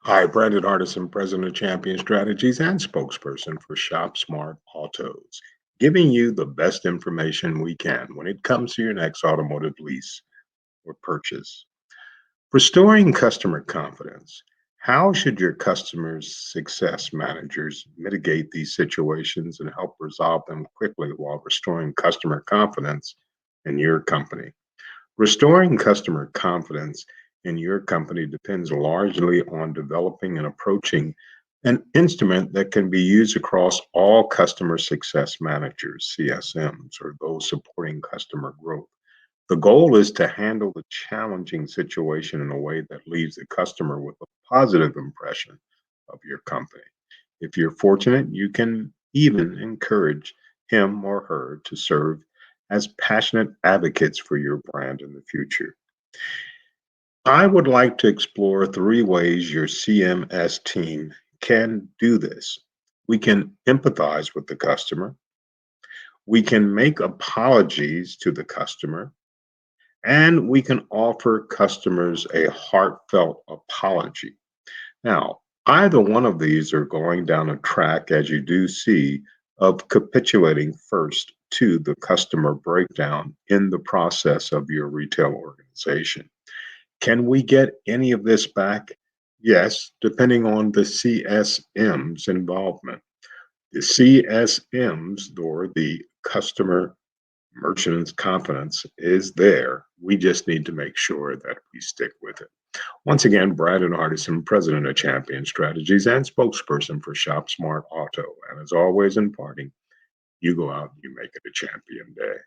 Hi, Brandon Artison, President of Champion Strategies and spokesperson for ShopSmart Autos, giving you the best information we can when it comes to your next automotive lease or purchase. Restoring customer confidence. How should your customers' success managers mitigate these situations and help resolve them quickly while restoring customer confidence in your company? Restoring customer confidence in your company depends largely on developing and approaching an instrument that can be used across all customer success managers, CSMs, or those supporting customer growth. The goal is to handle the challenging situation in a way that leaves the customer with a positive impression of your company. If you're fortunate, you can even encourage him or her to serve as passionate advocates for your brand in the future. I would like to explore three ways your CMS team can do this. We can empathize with the customer, we can make apologies to the customer, and we can offer customers a heartfelt apology. Now, either one of these are going down a track, as you do see, of capitulating first to the customer breakdown in the process of your retail organization. Can we get any of this back? Yes, depending on the CSM's involvement. The CSM's, or the customer merchant's confidence, is there. We just need to make sure that we stick with it. Once again, Brandon Artison, President of Champion Strategies and spokesperson for ShopSmart Auto. And as always, in parting, you go out and you make it a champion day.